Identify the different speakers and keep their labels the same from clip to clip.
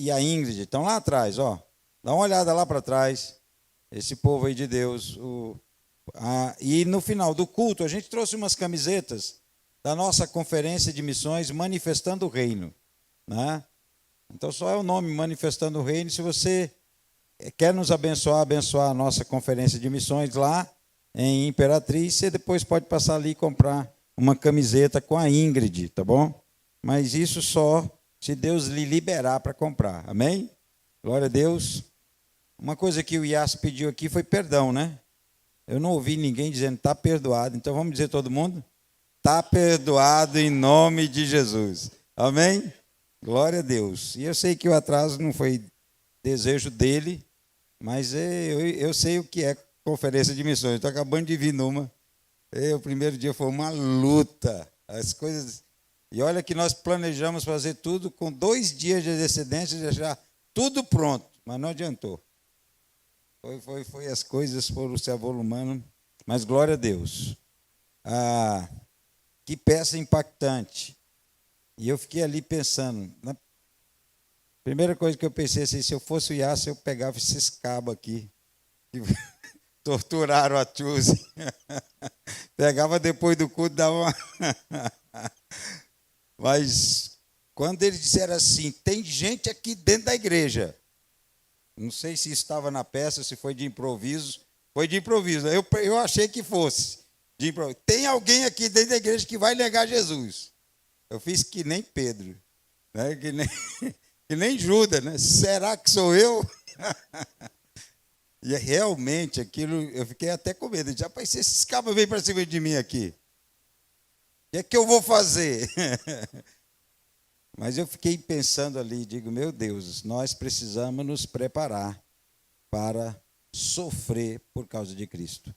Speaker 1: e a Ingrid estão lá atrás, ó. Dá uma olhada lá para trás. Esse povo aí de Deus. E no final do culto, a gente trouxe umas camisetas da nossa conferência de missões Manifestando o Reino, né? Então, só é o nome Manifestando o Reino. Se você quer nos abençoar a nossa conferência de missões lá em Imperatriz, você depois pode passar ali e comprar uma camiseta com a Ingrid, tá bom? Mas isso só se Deus lhe liberar para comprar, amém? Glória a Deus. Uma coisa que o Ias pediu aqui foi perdão, né? Eu não ouvi ninguém dizendo está perdoado, então vamos dizer todo mundo? Está perdoado em nome de Jesus, amém? Glória a Deus. E eu sei que o atraso não foi desejo dele, mas eu sei o que é conferência de missões. Estou acabando de vir numa. O primeiro dia foi uma luta. As coisas. E olha que nós planejamos fazer tudo com 2 dias de antecedência, deixar tudo pronto, mas não adiantou. As coisas foram se avolumando, mas glória a Deus. Que peça impactante. E eu fiquei ali pensando. Na primeira coisa que eu pensei assim, se eu fosse o Iácio, eu pegava esses cabos aqui, que torturaram a Tchuse. Pegava depois do culto, dava uma... Mas quando eles disseram assim, tem gente aqui dentro da igreja. Não sei se estava na peça, se foi de improviso. Foi de improviso. Eu achei que fosse de improviso. Tem alguém aqui dentro da igreja que vai negar Jesus. Eu fiz que nem Pedro, né? que nem Judas, né? Será que sou eu? E realmente aquilo, eu fiquei até com medo. Já pensei, esses cabos vêm para cima de mim aqui. O que eu vou fazer? Mas eu fiquei pensando ali, digo, meu Deus, nós precisamos nos preparar para sofrer por causa de Cristo.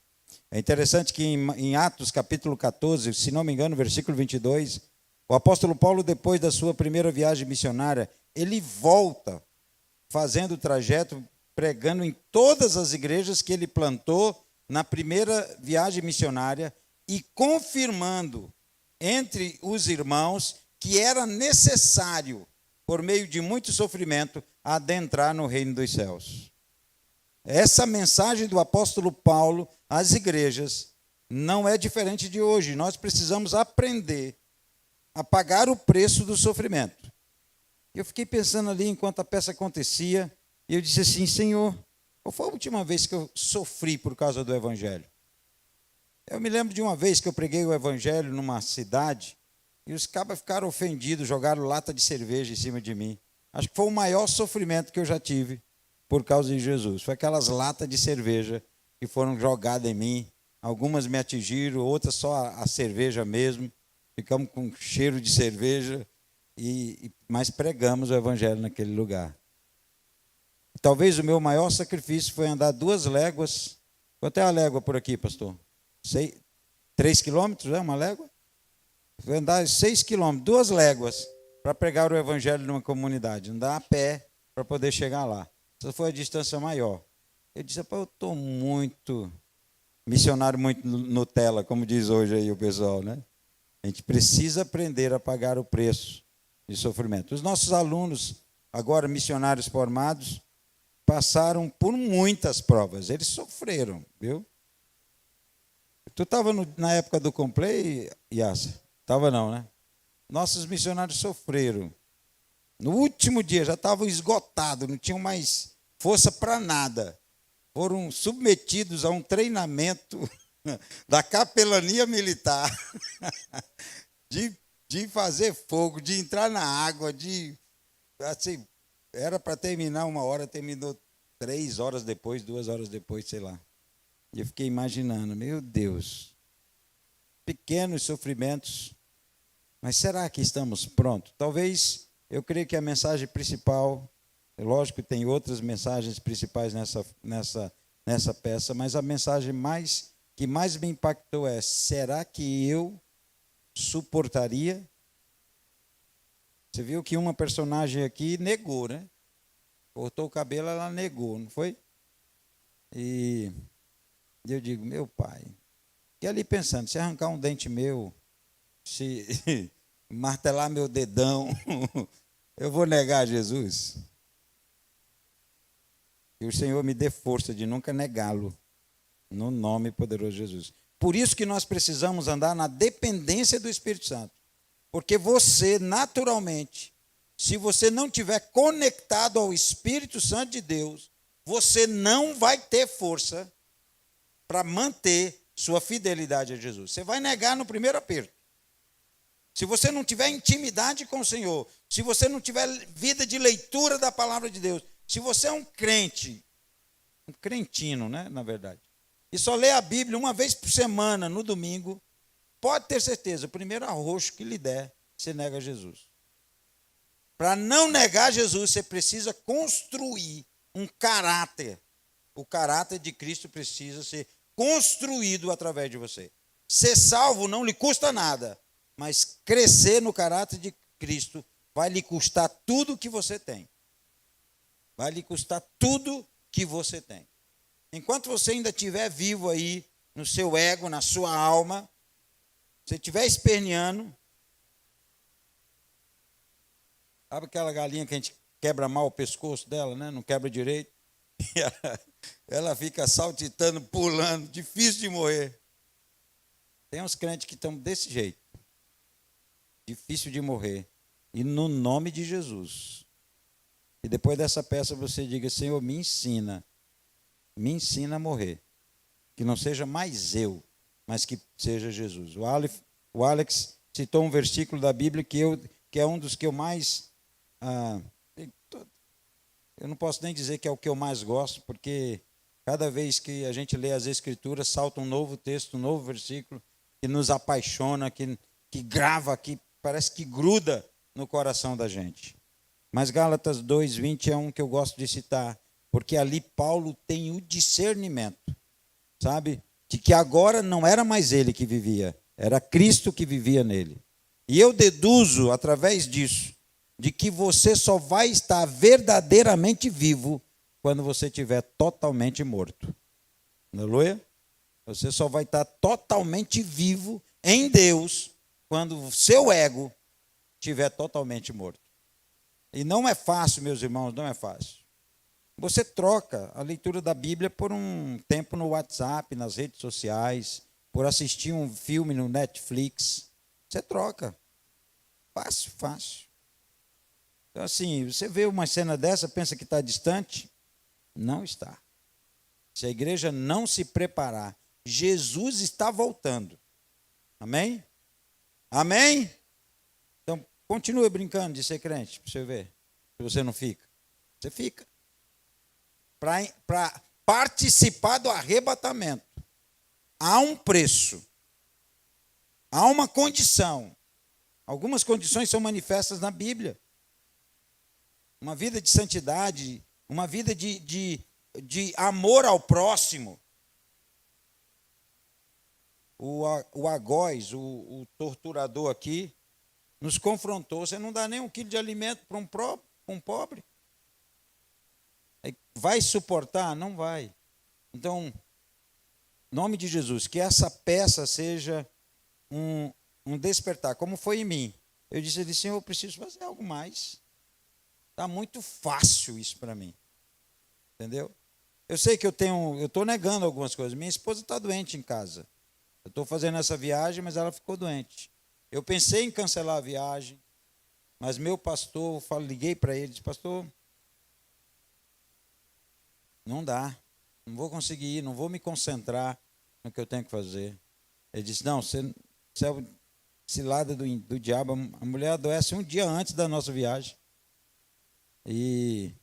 Speaker 1: É interessante que em Atos capítulo 14, se não me engano, versículo 22, o apóstolo Paulo, depois da sua primeira viagem missionária, ele volta fazendo o trajeto, pregando em todas as igrejas que ele plantou na primeira viagem missionária e confirmando entre os irmãos que era necessário, por meio de muito sofrimento, adentrar no reino dos céus. Essa mensagem do apóstolo Paulo às igrejas não é diferente de hoje. Nós precisamos aprender a pagar o preço do sofrimento. Eu fiquei pensando ali enquanto a peça acontecia, e eu disse assim, Senhor, qual foi a última vez que eu sofri por causa do Evangelho? Eu me lembro de uma vez que eu preguei o Evangelho numa cidade, e os cabas ficaram ofendidos, jogaram lata de cerveja em cima de mim. Acho que foi o maior sofrimento que eu já tive por causa de Jesus. Foi aquelas latas de cerveja que foram jogadas em mim. Algumas me atingiram, outras só a cerveja mesmo. Ficamos com cheiro de cerveja, mas pregamos o Evangelho naquele lugar. Talvez o meu maior sacrifício foi andar 2 léguas. Quanto é a légua por aqui, pastor? 3 quilômetros, é uma légua? Foi andar 6 quilômetros, 2 léguas, para pregar o Evangelho numa comunidade. Andar a pé para poder chegar lá. Essa foi a distância maior. Eu disse, eu estou muito missionário, muito Nutella, como diz hoje aí o pessoal, né? A gente precisa aprender a pagar o preço de sofrimento. Os nossos alunos, agora missionários formados, passaram por muitas provas. Eles sofreram, viu? Tu estava na época do Complay, Yassa? Estava não, né? Nossos missionários sofreram. No último dia, já estavam esgotados, não tinham mais força para nada. Foram submetidos a um treinamento da capelania militar, de fazer fogo, de entrar na água, assim, era para terminar 1 hora, terminou 3 horas depois, 2 horas depois, sei lá. E eu fiquei imaginando, meu Deus, pequenos sofrimentos, mas será que estamos prontos? Talvez, eu creio que a mensagem principal, lógico que tem outras mensagens principais nessa peça, mas a mensagem que mais me impactou é, será que eu suportaria? Você viu que uma personagem aqui negou, né? Cortou o cabelo, ela negou, não foi? E eu digo, meu pai, fiquei ali pensando, se arrancar um dente meu, se martelar meu dedão, eu vou negar Jesus? Que o Senhor me dê força de nunca negá-lo, no nome poderoso de Jesus. Por isso que nós precisamos andar na dependência do Espírito Santo. Porque você, naturalmente, se você não estiver conectado ao Espírito Santo de Deus, você não vai ter força para manter sua fidelidade a Jesus. Você vai negar no primeiro aperto. Se você não tiver intimidade com o Senhor, se você não tiver vida de leitura da palavra de Deus, se você é um crente, um crentino, né, na verdade, e só lê a Bíblia uma vez por semana, no domingo, pode ter certeza, o primeiro arroxo que lhe der, você nega Jesus. Para não negar Jesus, você precisa construir um caráter. O caráter de Cristo precisa ser construído através de você. Ser salvo não lhe custa nada, mas crescer no caráter de Cristo vai lhe custar tudo que você tem. Vai lhe custar tudo que você tem. Enquanto você ainda estiver vivo aí, no seu ego, na sua alma, você estiver esperneando, sabe aquela galinha que a gente quebra mal o pescoço dela, né? Não quebra direito? Ela fica saltitando, pulando, difícil de morrer. Tem uns crentes que estão desse jeito. Difícil de morrer. E no nome de Jesus. E depois dessa peça você diga, Senhor, me ensina a morrer. Que não seja mais eu, mas que seja Jesus. O Alex citou um versículo da Bíblia que é um dos que eu mais... eu não posso nem dizer que é o que eu mais gosto, porque cada vez que a gente lê as Escrituras, salta um novo texto, um novo versículo, que nos apaixona, que grava, que parece que gruda no coração da gente. Mas Gálatas 2:20 é um que eu gosto de citar, porque ali Paulo tem o discernimento, sabe? De que agora não era mais ele que vivia, era Cristo que vivia nele. E eu deduzo, através disso, de que você só vai estar verdadeiramente vivo quando você estiver totalmente morto. Aleluia? Você só vai estar totalmente vivo em Deus quando o seu ego estiver totalmente morto. E não é fácil, meus irmãos, não é fácil. Você troca a leitura da Bíblia por um tempo no WhatsApp, nas redes sociais, por assistir um filme no Netflix. Você troca. Fácil, fácil. Então, assim, você vê uma cena dessa, pensa que está distante? Não está. Se a igreja não se preparar, Jesus está voltando. Amém? Amém? Então, continue brincando de ser crente, para você ver. Se você não fica. Você fica. Para participar do arrebatamento, há um preço. Há uma condição. Algumas condições são manifestas na Bíblia. Uma vida de santidade, uma vida de amor ao próximo. O Agóis, o torturador aqui, nos confrontou. Você não dá nem 1 quilo de alimento para um pobre? Vai suportar? Não vai. Então, em nome de Jesus, que essa peça seja um despertar, como foi em mim. Eu disse, Senhor, eu preciso fazer algo mais. Está muito fácil isso para mim. Entendeu? Eu sei que eu estou negando algumas coisas. Minha esposa está doente em casa. Eu estou fazendo essa viagem, mas ela ficou doente. Eu pensei em cancelar a viagem, mas meu pastor, liguei para ele, disse, pastor, não dá, não vou conseguir ir, não vou me concentrar no que eu tenho que fazer. Ele disse, não, você é o cilada do diabo, a mulher adoece um dia antes da nossa viagem. E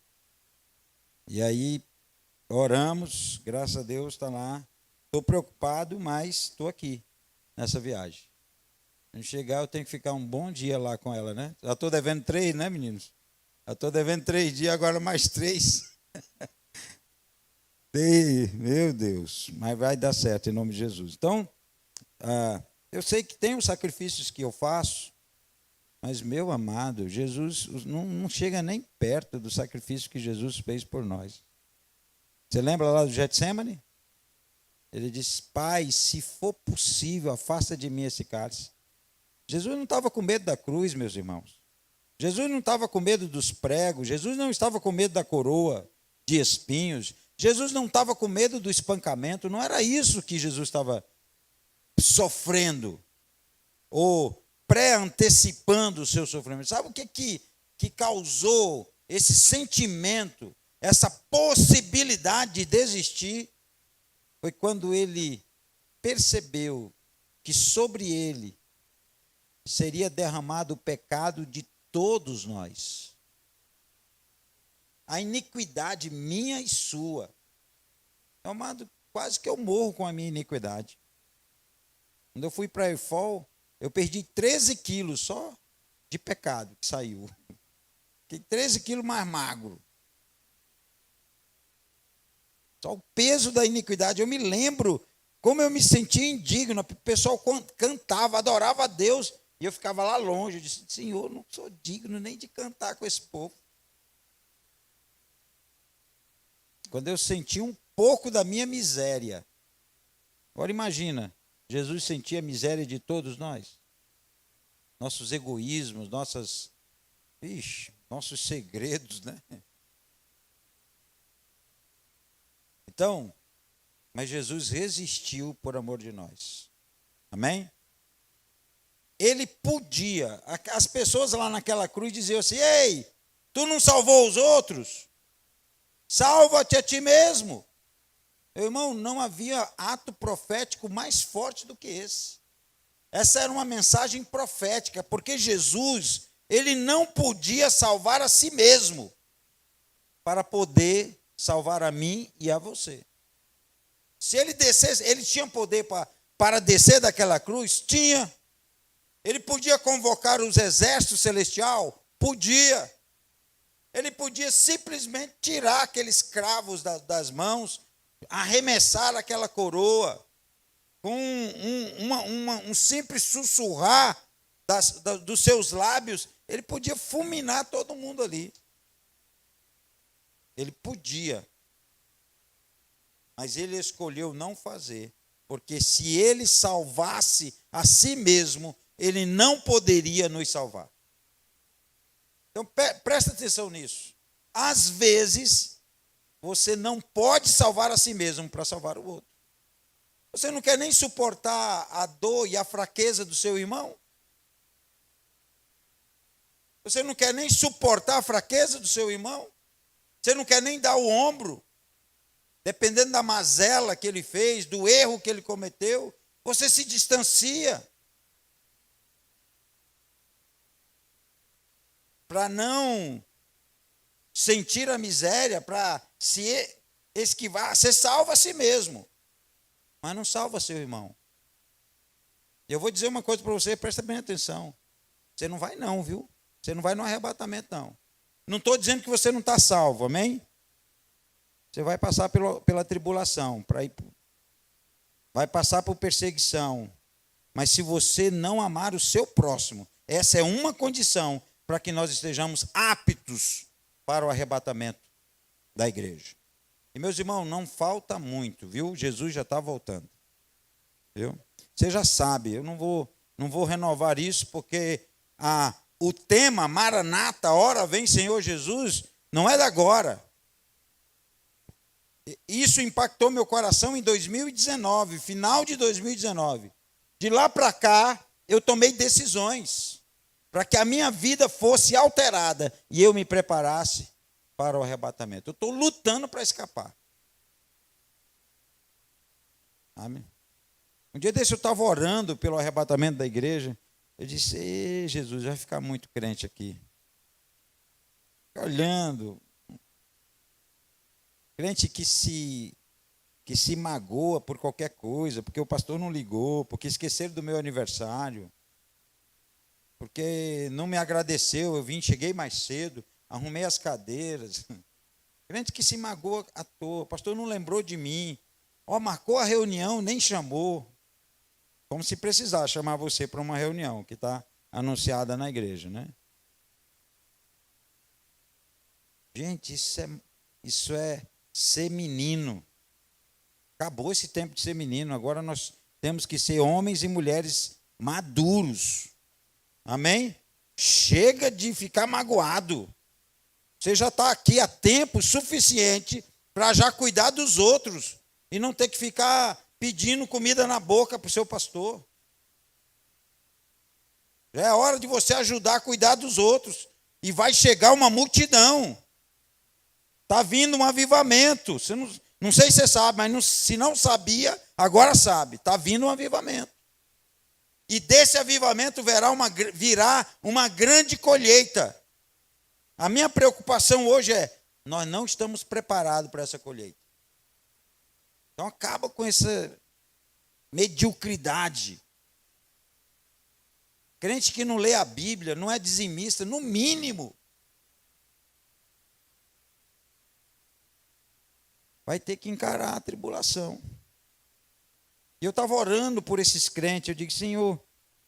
Speaker 1: aí oramos, graças a Deus está lá. Estou preocupado, mas estou aqui nessa viagem. Quando chegar, eu tenho que ficar um bom dia lá com ela, né? Já estou devendo 3, né, meninos? Já estou devendo 3 dias, agora mais 3. Meu Deus, mas vai dar certo em nome de Jesus. Então, eu sei que tem os sacrifícios que eu faço, mas, meu amado, Jesus não chega nem perto do sacrifício que Jesus fez por nós. Você lembra lá do Getsemane? Ele disse, Pai, se for possível, afasta de mim esse cálice. Jesus não estava com medo da cruz, meus irmãos. Jesus não estava com medo dos pregos. Jesus não estava com medo da coroa. de espinhos. Jesus não estava com medo do espancamento, não era isso que Jesus estava sofrendo, ou pré-antecipando o seu sofrimento. Sabe o que causou esse sentimento, essa possibilidade de desistir? Foi quando ele percebeu que sobre ele seria derramado o pecado de todos nós. A iniquidade minha e sua. Amado, quase que eu morro com a minha iniquidade. Quando eu fui para a EFOL, eu perdi 13 quilos só de pecado que saiu. Fiquei 13 quilos mais magro. Só o peso da iniquidade. Eu me lembro como eu me sentia indigno. O pessoal cantava, adorava a Deus. E eu ficava lá longe. Eu disse, Senhor, não sou digno nem de cantar com esse povo. Quando eu senti um pouco da minha miséria. Agora imagina, Jesus sentia a miséria de todos nós. Nossos egoísmos, nossos segredos, né? Então, mas Jesus resistiu por amor de nós. Amém? Ele podia, as pessoas lá naquela cruz diziam assim, ei, tu não salvou os outros? Salva-te a ti mesmo. Meu irmão, não havia ato profético mais forte do que esse. Essa era uma mensagem profética, porque Jesus, ele não podia salvar a si mesmo para poder salvar a mim e a você. Se ele descesse, ele tinha poder para descer daquela cruz? Tinha. Ele podia convocar os exércitos celestiais? Podia. Ele podia simplesmente tirar aqueles cravos das mãos, arremessar aquela coroa, com um simples sussurrar dos seus lábios, ele podia fulminar todo mundo ali. Ele podia. Mas ele escolheu não fazer, porque se ele salvasse a si mesmo, ele não poderia nos salvar. Então, presta atenção nisso. Às vezes, você não pode salvar a si mesmo para salvar o outro. Você não quer nem suportar a dor e a fraqueza do seu irmão? Você não quer nem suportar a fraqueza do seu irmão? Você não quer nem dar o ombro? Dependendo da mazela que ele fez, do erro que ele cometeu, você se distancia. Para não sentir a miséria, para se esquivar, você salva a si mesmo, mas não salva seu irmão. Eu vou dizer uma coisa para você, presta bem atenção. Você não vai não, viu? Você não vai no arrebatamento, não. Não estou dizendo que você não está salvo, amém? Você vai passar pela tribulação, vai passar por perseguição. Mas se você não amar o seu próximo, essa é uma condição para que nós estejamos aptos para o arrebatamento da igreja. E, meus irmãos, não falta muito, viu? Jesus já está voltando. Viu? Você já sabe, eu não vou renovar isso, porque o tema Maranata, ora vem Senhor Jesus, não é da agora. Isso impactou meu coração em 2019, final de 2019. De lá para cá, eu tomei decisões para que a minha vida fosse alterada e eu me preparasse para o arrebatamento. Eu estou lutando para escapar. Amém? Um dia desse eu estava orando pelo arrebatamento da igreja. Eu disse, ei, Jesus, vai ficar muito crente aqui. Fica olhando. Crente que se magoa por qualquer coisa, porque o pastor não ligou, porque esqueceram do meu aniversário, porque não me agradeceu, cheguei mais cedo, arrumei as cadeiras. Crente que se magoa à toa, o pastor não lembrou de mim, marcou a reunião, nem chamou. Como se precisar chamar você para uma reunião que está anunciada na igreja, né? Gente, isso é ser menino. Acabou esse tempo de ser menino, agora nós temos que ser homens e mulheres maduros. Amém? Chega de ficar magoado. Você já está aqui há tempo suficiente para já cuidar dos outros e não ter que ficar pedindo comida na boca para o seu pastor. Já é hora de você ajudar a cuidar dos outros. E vai chegar uma multidão. Está vindo um avivamento. Você não sei se você sabe, mas se não sabia, agora sabe. Está vindo um avivamento. E desse avivamento virá uma grande colheita. A minha preocupação hoje é, nós não estamos preparados para essa colheita. Então acaba com essa mediocridade. Crente que não lê a Bíblia, não é dizimista, no mínimo, vai ter que encarar a tribulação. E eu estava orando por esses crentes, eu digo, Senhor,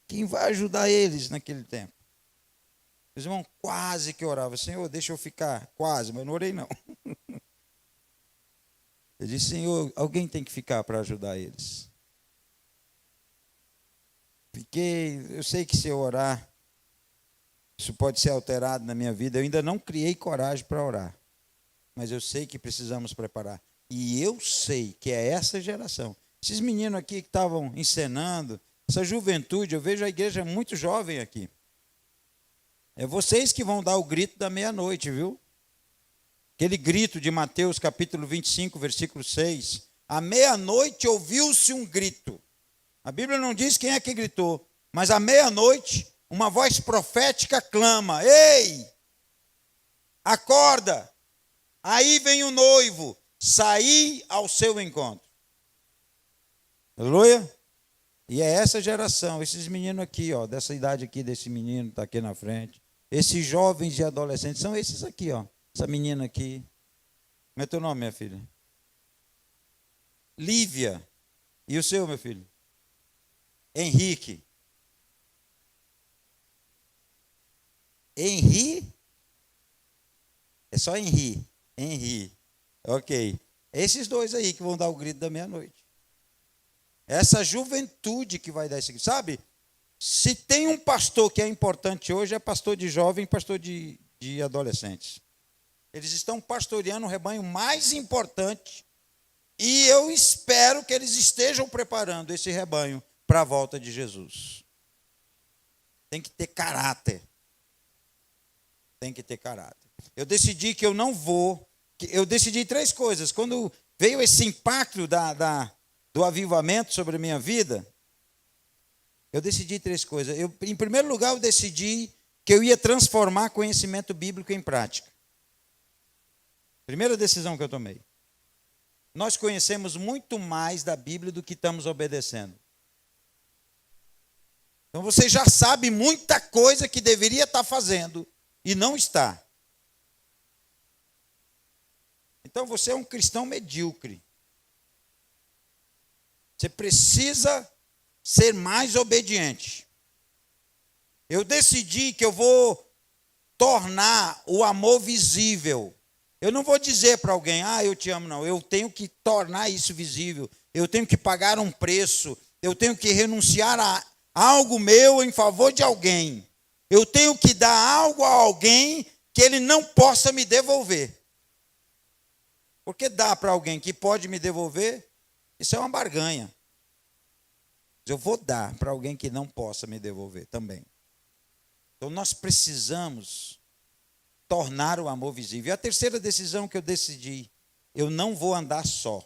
Speaker 1: quem vai ajudar eles naquele tempo? Os irmãos quase que oravam, Senhor, deixa eu ficar, quase, mas não orei não. Eu disse, Senhor, alguém tem que ficar para ajudar eles. Eu sei que se eu orar, isso pode ser alterado na minha vida. Eu ainda não criei coragem para orar, mas eu sei que precisamos preparar. E eu sei que é essa geração. Esses meninos aqui que estavam encenando, essa juventude, eu vejo a igreja muito jovem aqui. É vocês que vão dar o grito da meia-noite, viu? Aquele grito de Mateus capítulo 25, versículo 6. À meia-noite ouviu-se um grito. A Bíblia não diz quem é que gritou, mas à meia-noite uma voz profética clama, ei, acorda, aí vem o noivo, saí ao seu encontro. Aleluia? E é essa geração, esses meninos aqui, ó, dessa idade aqui, desse menino que está aqui na frente, esses jovens e adolescentes, são esses aqui, ó, essa menina aqui. Como é teu nome, minha filha? Lívia. E o seu, meu filho? Henrique. Henri? É só Henri. Henri. Ok. Esses dois aí que vão dar o grito da meia-noite. Essa juventude que vai dar esse grito. Sabe? Se tem um pastor que é importante hoje, é pastor de jovem e pastor de adolescentes. Eles estão pastoreando o rebanho mais importante. E eu espero que eles estejam preparando esse rebanho para a volta de Jesus. Tem que ter caráter. Tem que ter caráter. Eu decidi que eu não vou. Eu decidi 3 coisas. Quando veio esse impacto do avivamento sobre a minha vida, eu decidi 3 coisas. Em primeiro lugar, eu decidi que eu ia transformar conhecimento bíblico em prática. Primeira decisão que eu tomei. Nós conhecemos muito mais da Bíblia do que estamos obedecendo. Então você já sabe muita coisa que deveria estar fazendo e não está. Então você é um cristão medíocre. Você precisa ser mais obediente. Eu decidi que eu vou tornar o amor visível. Eu não vou dizer para alguém, eu te amo, não. Eu tenho que tornar isso visível. Eu tenho que pagar um preço. Eu tenho que renunciar a algo meu em favor de alguém. Eu tenho que dar algo a alguém que ele não possa me devolver. Porque dar para alguém que pode me devolver, isso é uma barganha. Eu vou dar para alguém que não possa me devolver também. Então nós precisamos tornar o amor visível. E a terceira decisão que eu decidi, eu não vou andar só.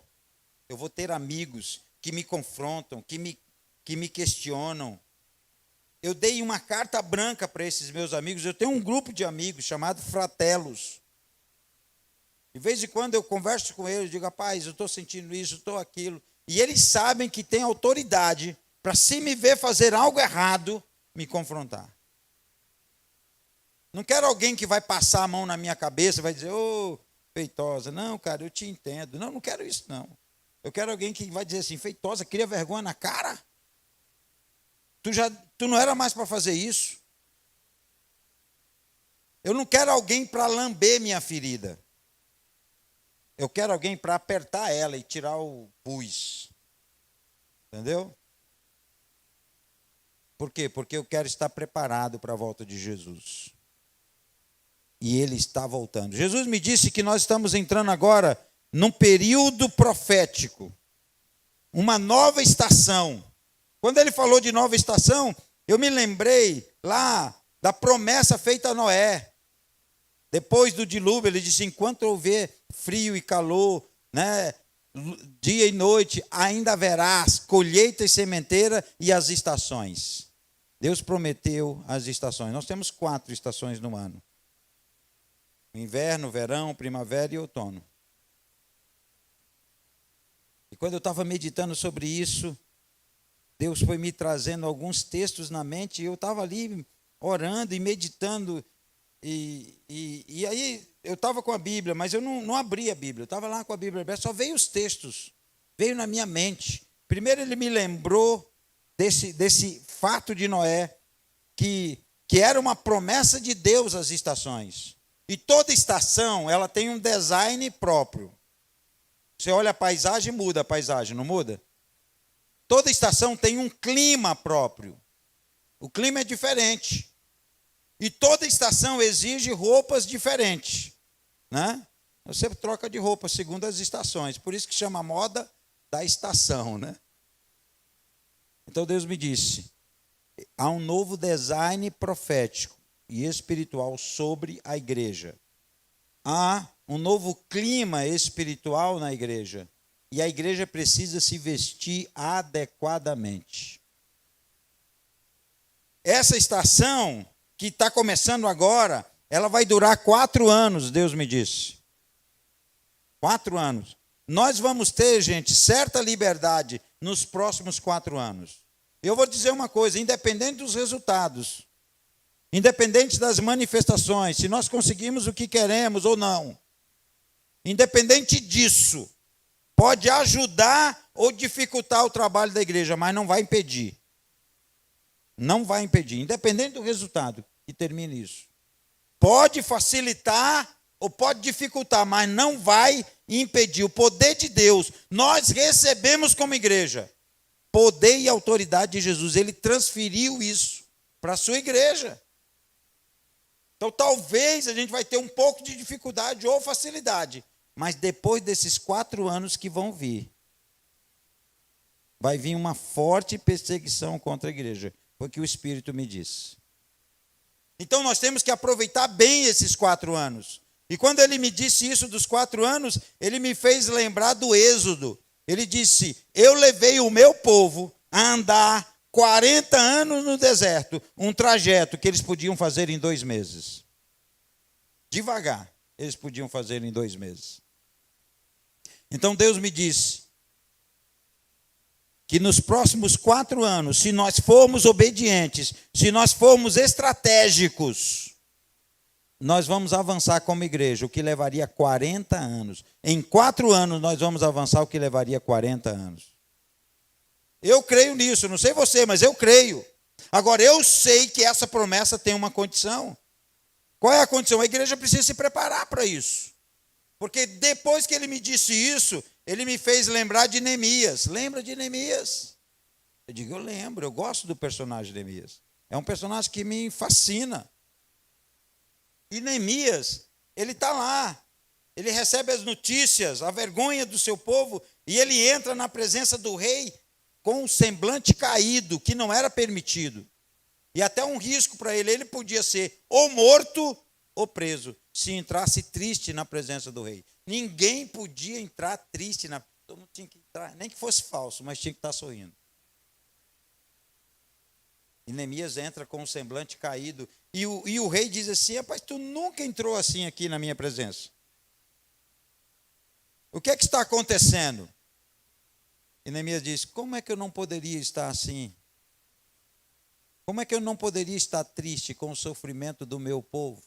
Speaker 1: Eu vou ter amigos que me confrontam, que me questionam. Eu dei uma carta branca para esses meus amigos. Eu tenho um grupo de amigos chamado Fratelos. De vez em quando eu converso com eles, digo, rapaz, eu estou sentindo isso, estou aquilo. E eles sabem que tem autoridade para, se me ver fazer algo errado, me confrontar. Não quero alguém que vai passar a mão na minha cabeça, vai dizer, Feitosa, não, cara, eu te entendo. Não quero isso, não. Eu quero alguém que vai dizer assim, Feitosa, cria vergonha na cara? Tu não era mais para fazer isso? Eu não quero alguém para lamber minha ferida. Eu quero alguém para apertar ela e tirar o pus. Entendeu? Por quê? Porque eu quero estar preparado para a volta de Jesus. e ele está voltando. Jesus me disse que nós estamos entrando agora num período profético, uma nova estação. Quando ele falou de nova estação, eu me lembrei lá da promessa feita a Noé. Depois do dilúvio, ele disse: enquanto houver frio e calor, né, dia e noite, ainda haverá colheita e sementeira e as estações. Deus prometeu as estações. Nós temos 4 estações no ano: inverno, verão, primavera e outono. E quando eu estava meditando sobre isso, Deus foi me trazendo alguns textos na mente, e eu estava ali orando e meditando, e aí eu estava com a Bíblia, mas eu não abri a Bíblia, eu estava lá com a Bíblia aberta, só veio os textos, veio na minha mente. Primeiro ele me lembrou desse fato de Noé, que era uma promessa de Deus às estações. E toda estação, ela tem um design próprio. Você olha a paisagem, muda a paisagem, não muda? Toda estação tem um clima próprio. O clima é diferente. E toda estação exige roupas diferentes, né? Você troca de roupa segundo as estações. Por isso que chama moda da estação, né? Então Deus me disse: há um novo design profético e espiritual sobre a igreja. Há um novo clima espiritual na igreja. E a igreja precisa se vestir adequadamente. Essa estação que está começando agora, ela vai durar 4 anos, Deus me disse. 4 anos. Nós vamos ter, gente, certa liberdade nos próximos 4 anos. Eu vou dizer uma coisa: independente dos resultados, independente das manifestações, se nós conseguimos o que queremos ou não, independente disso, pode ajudar ou dificultar o trabalho da igreja, mas não vai impedir. Não vai impedir, independente do resultado, que termine isso. Pode facilitar ou pode dificultar, mas não vai impedir. O poder de Deus, nós recebemos como igreja. Poder e autoridade de Jesus, ele transferiu isso para a sua igreja. Então talvez a gente vai ter um pouco de dificuldade ou facilidade, mas depois desses 4 anos que vão vir, vai vir uma forte perseguição contra a igreja. Foi o que o Espírito me disse. Então nós temos que aproveitar bem esses 4 anos. E quando ele me disse isso dos 4 anos, ele me fez lembrar do Êxodo. Ele disse: eu levei o meu povo a andar 40 anos no deserto, um trajeto que eles podiam fazer em 2 meses. Devagar, eles podiam fazer em 2 meses. Então Deus me disse que nos próximos 4 anos, se nós formos obedientes, se nós formos estratégicos, nós vamos avançar como igreja, o que levaria 40 anos. Em 4 anos nós vamos avançar o que levaria 40 anos. Eu creio nisso, não sei você, mas eu creio. Agora, eu sei que essa promessa tem uma condição. Qual é a condição? A igreja precisa se preparar para isso. Porque depois que ele me disse isso, ele me fez lembrar de Neemias. Lembra de Neemias? Eu digo: eu lembro, eu gosto do personagem de Neemias. É um personagem que me fascina. E Neemias, ele está lá. Ele recebe as notícias, a vergonha do seu povo, e ele entra na presença do rei com um semblante caído, que não era permitido. E até um risco para ele. Ele podia ser ou morto ou preso, se entrasse triste na presença do rei. Ninguém podia entrar triste, todo mundo tinha que entrar, nem que fosse falso, mas tinha que estar sorrindo. E Neemias entra com um semblante caído, e o rei diz assim: rapaz, tu nunca entrou assim aqui na minha presença. O que é que está acontecendo? E Neemias diz: como é que eu não poderia estar assim? Como é que eu não poderia estar triste com o sofrimento do meu povo?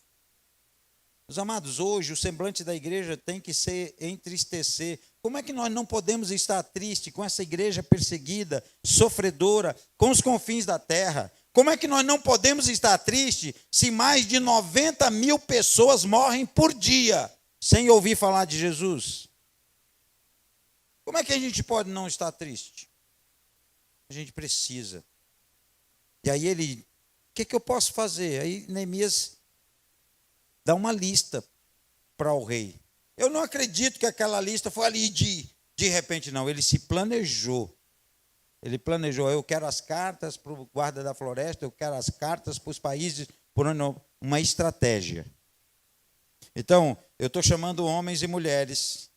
Speaker 1: Meus amados, hoje o semblante da igreja tem que ser entristecer. Como é que nós não podemos estar tristes com essa igreja perseguida, sofredora, com os confins da terra? Como é que nós não podemos estar tristes se mais de 90 mil pessoas morrem por dia sem ouvir falar de Jesus? Como é que a gente pode não estar triste? A gente precisa. E aí o que eu posso fazer? Aí Neemias dá uma lista para o rei. Eu não acredito que aquela lista foi ali de repente, não. Ele se planejou. Ele planejou, eu quero as cartas para o guarda da floresta, eu quero as cartas para os países, por uma estratégia. Então, eu estou chamando homens e mulheres,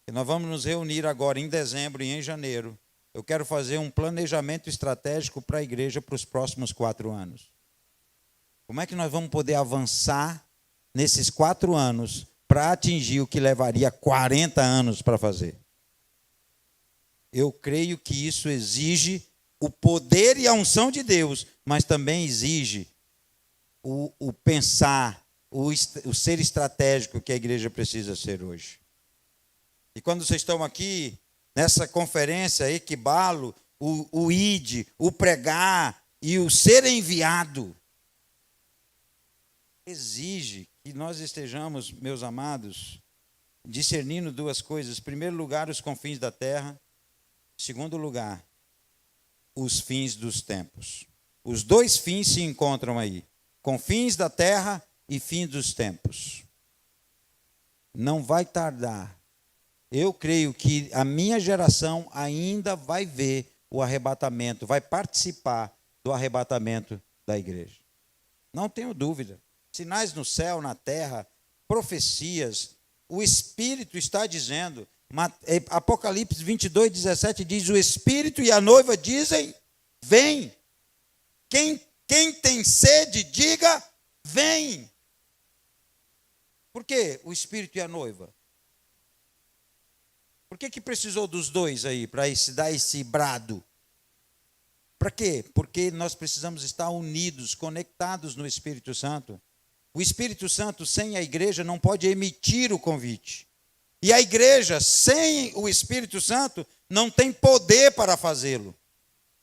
Speaker 1: que nós vamos nos reunir agora em dezembro e em janeiro. Eu quero fazer um planejamento estratégico para a igreja para os próximos 4 anos. Como é que nós vamos poder avançar nesses 4 anos para atingir o que levaria 40 anos para fazer? Eu creio que isso exige o poder e a unção de Deus, mas também exige o pensar, o ser estratégico que a igreja precisa ser hoje. E quando vocês estão aqui, nessa conferência, Equibalo, o ide, o pregar e o ser enviado, exige que nós estejamos, meus amados, discernindo 2 coisas. Em primeiro lugar, os confins da terra. Em segundo lugar, os fins dos tempos. Os 2 fins se encontram aí. Confins da terra e fim dos tempos. Não vai tardar. Eu creio que a minha geração ainda vai ver o arrebatamento, vai participar do arrebatamento da igreja. Não tenho dúvida. Sinais no céu, na terra, profecias. O Espírito está dizendo. Apocalipse 22, 17 diz, o Espírito e a noiva dizem, vem. Quem tem sede, diga, vem. Por que o Espírito e a noiva? Por que precisou dos 2 aí, para dar esse brado? Para quê? Porque nós precisamos estar unidos, conectados no Espírito Santo. O Espírito Santo, sem a igreja, não pode emitir o convite. E a igreja, sem o Espírito Santo, não tem poder para fazê-lo.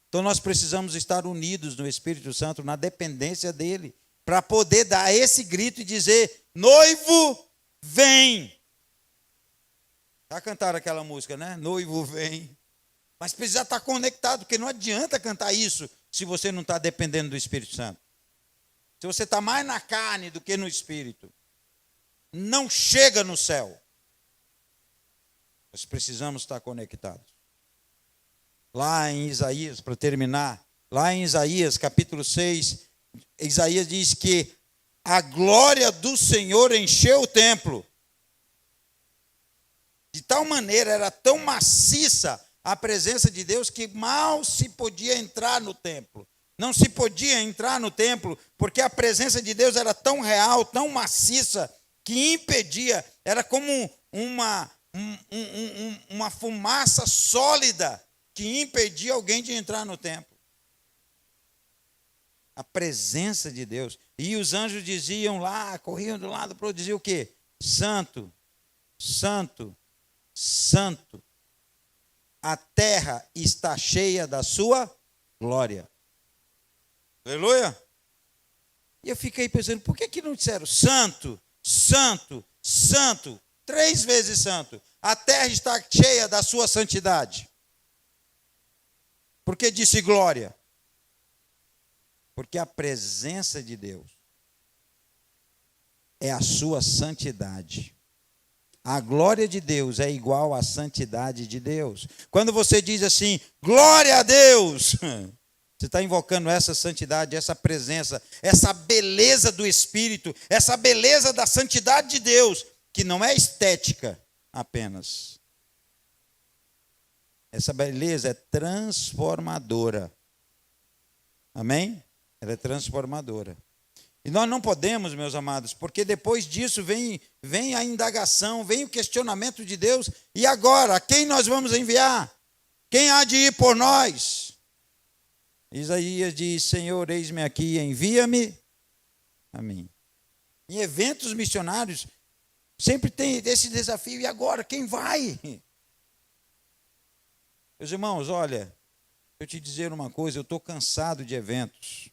Speaker 1: Então nós precisamos estar unidos no Espírito Santo, na dependência dele, para poder dar esse grito e dizer, noivo, vem. Já cantaram aquela música, né? Noivo, vem. Mas precisa estar conectado, porque não adianta cantar isso se você não está dependendo do Espírito Santo. Se você está mais na carne do que no Espírito, não chega no céu. Nós precisamos estar conectados. Lá em Isaías, para terminar, lá em Isaías, capítulo 6, Isaías diz que a glória do Senhor encheu o templo. De tal maneira, era tão maciça a presença de Deus que mal se podia entrar no templo. Não se podia entrar no templo, porque a presença de Deus era tão real, tão maciça, que impedia, era como uma fumaça sólida que impedia alguém de entrar no templo. A presença de Deus. E os anjos diziam lá, corriam de um lado para o outro, diziam o quê? Santo, santo, santo. A terra está cheia da sua glória. Aleluia. E eu fiquei pensando, por que não disseram santo, santo, santo, 3 vezes santo? A terra está cheia da sua santidade. Por que disse glória? Porque a presença de Deus é a sua santidade. A glória de Deus é igual à santidade de Deus. Quando você diz assim, glória a Deus, você está invocando essa santidade, essa presença, essa beleza do Espírito, essa beleza da santidade de Deus, que não é estética apenas. Essa beleza é transformadora. Amém? Ela é transformadora. E nós não podemos, meus amados, porque depois disso vem a indagação, vem o questionamento de Deus. E agora, quem nós vamos enviar? Quem há de ir por nós? Isaías diz, Senhor, eis-me aqui, envia-me a mim. Em eventos missionários, sempre tem esse desafio. E agora, quem vai? Meus irmãos, olha, eu te dizer uma coisa, eu estou cansado de eventos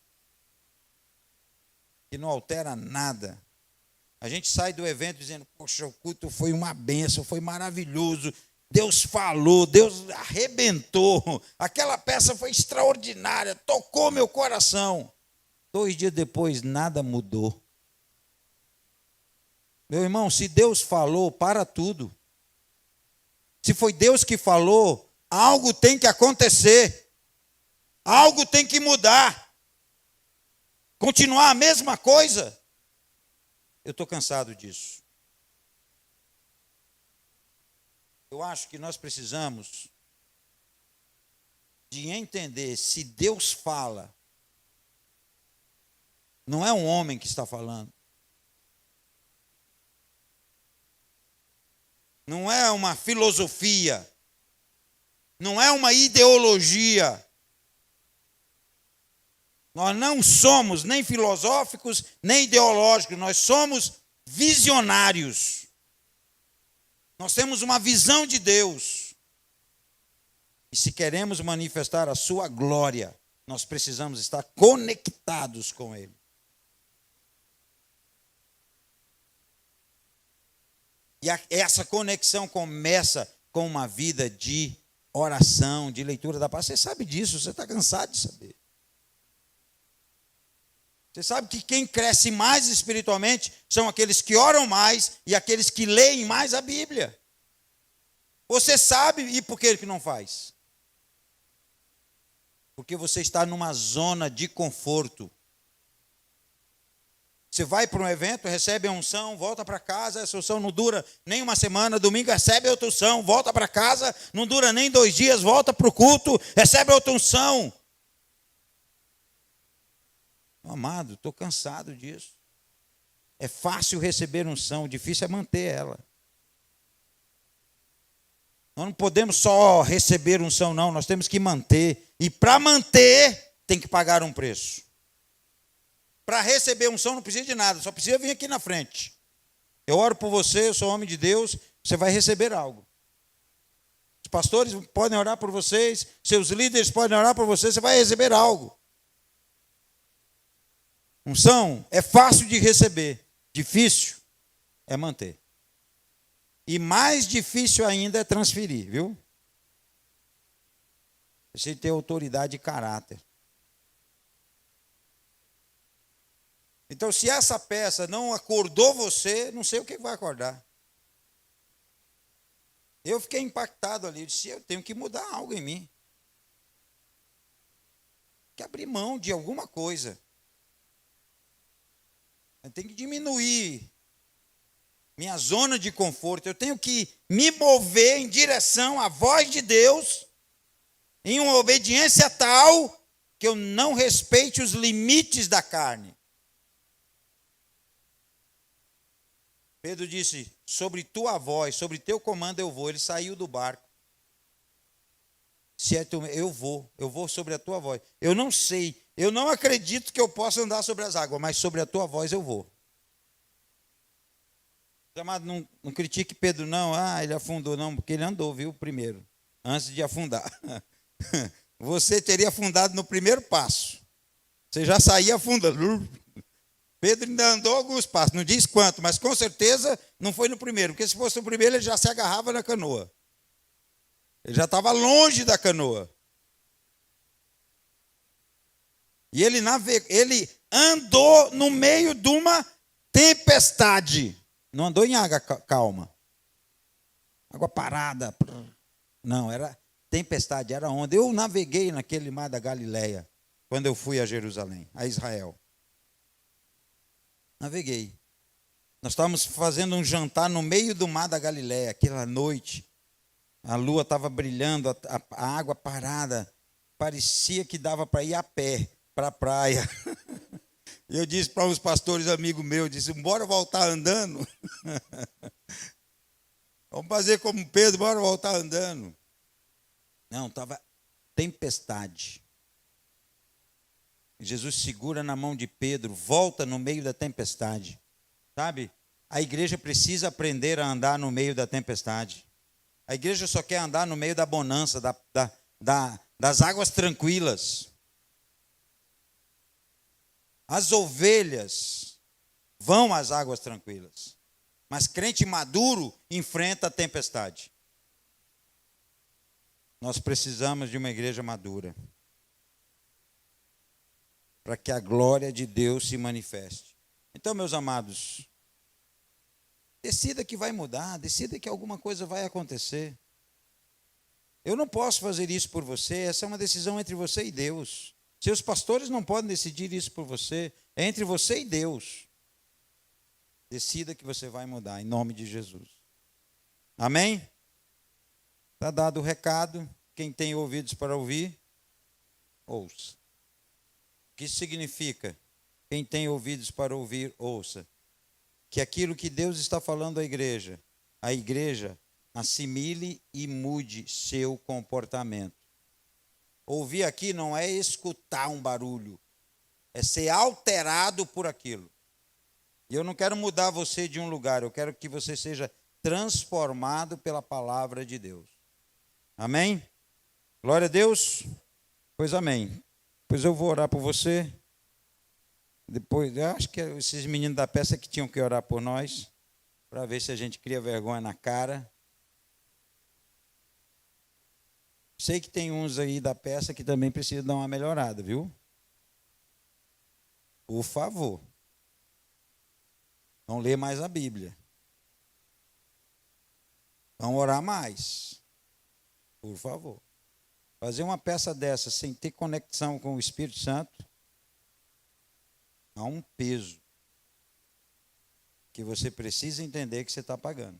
Speaker 1: que não altera nada. A gente sai do evento dizendo, poxa, o culto foi uma bênção, foi maravilhoso, Deus falou, Deus arrebentou, aquela peça foi extraordinária, tocou meu coração. 2 dias depois, nada mudou. Meu irmão, se Deus falou, para tudo. Se foi Deus que falou, algo tem que acontecer. Algo tem que mudar. Continuar a mesma coisa. Eu estou cansado disso. Eu acho que nós precisamos de entender, se Deus fala, não é um homem que está falando. Não é uma filosofia. Não é uma ideologia. Nós não somos nem filosóficos, nem ideológicos. Nós somos visionários. Nós temos uma visão de Deus. E se queremos manifestar a sua glória, nós precisamos estar conectados com Ele. E essa conexão começa com uma vida de oração, de leitura da palavra. Você sabe disso, você está cansado de saber. Você sabe que quem cresce mais espiritualmente são aqueles que oram mais e aqueles que leem mais a Bíblia. Você sabe, e por que ele não faz? Porque você está numa zona de conforto. Você vai para um evento, recebe a unção, volta para casa, essa unção não dura nem uma semana, domingo recebe outra unção, volta para casa, não dura nem 2 dias, volta para o culto, recebe outra unção. Amado, estou cansado disso. É fácil receber unção, difícil é manter ela. Nós não podemos só receber unção, não, nós temos que manter. E para manter, tem que pagar um preço. Para receber unção não precisa de nada, só precisa vir aqui na frente. Eu oro por você, eu sou homem de Deus, você vai receber algo. Os pastores podem orar por vocês, seus líderes podem orar por você, você vai receber algo. Unção é fácil de receber, difícil é manter. E mais difícil ainda é transferir, viu? Você tem autoridade e caráter. Então, se essa peça não acordou você, não sei o que vai acordar. Eu fiquei impactado ali, eu disse, eu tenho que mudar algo em mim. Tem que abrir mão de alguma coisa. Eu tenho que diminuir minha zona de conforto. Eu tenho que me mover em direção à voz de Deus, em uma obediência tal que eu não respeite os limites da carne. Pedro disse, sobre tua voz, sobre teu comando eu vou. Ele saiu do barco. Se é tu, eu vou sobre a tua voz. Eu não sei, eu não acredito que eu possa andar sobre as águas, mas sobre a tua voz eu vou. Amado, não critique Pedro não, ele afundou não, porque ele andou, viu, primeiro, antes de afundar. Você teria afundado no primeiro passo. Você já saía afundando. Pedro ainda andou alguns passos, não diz quanto, mas com certeza não foi no primeiro, porque se fosse no primeiro ele já se agarrava na canoa. Ele já estava longe da canoa. E ele andou no meio de uma tempestade. Não andou em água calma. Água parada. Não, era tempestade, era onda. Eu naveguei naquele mar da Galileia, quando eu fui a Jerusalém, a Israel. Naveguei. Nós estávamos fazendo um jantar no meio do mar da Galileia, aquela noite. A lua estava brilhando, a água parada. Parecia que dava para ir a pé para a praia. Eu disse para uns pastores amigos meus, disse, bora voltar andando. Vamos fazer como Pedro, bora voltar andando. Não, estava tempestade. Jesus segura na mão de Pedro, volta no meio da tempestade. Sabe? A igreja precisa aprender a andar no meio da tempestade. A igreja só quer andar no meio da bonança, das águas tranquilas. As ovelhas vão às águas tranquilas. Mas crente maduro enfrenta a tempestade. Nós precisamos de uma igreja madura, para que a glória de Deus se manifeste. Então, meus amados, Decida que vai mudar, decida que alguma coisa vai acontecer. Eu não posso fazer isso por você, essa é uma decisão entre você e Deus. Seus pastores não podem decidir isso por você, é entre você e Deus. Decida que você vai mudar, em nome de Jesus. Amém? Está dado o recado. Quem tem ouvidos para ouvir, ouça. O que isso significa? Quem tem ouvidos para ouvir, ouça. Que aquilo que Deus está falando à igreja, a igreja assimile e mude seu comportamento. Ouvir aqui não é escutar um barulho, é ser alterado por aquilo. E eu não quero mudar você de um lugar, eu quero que você seja transformado pela palavra de Deus. Amém? Glória a Deus? Pois amém. Pois eu vou orar por você. Depois, eu acho que esses meninos da peça que tinham que orar por nós, para ver se a gente cria vergonha na cara. Sei que tem uns aí da peça que também precisam dar uma melhorada, viu? Por favor. Não lê mais a Bíblia. Vão orar mais. Por favor. Fazer uma peça dessa sem ter conexão com o Espírito Santo há um peso que você precisa entender que você está pagando.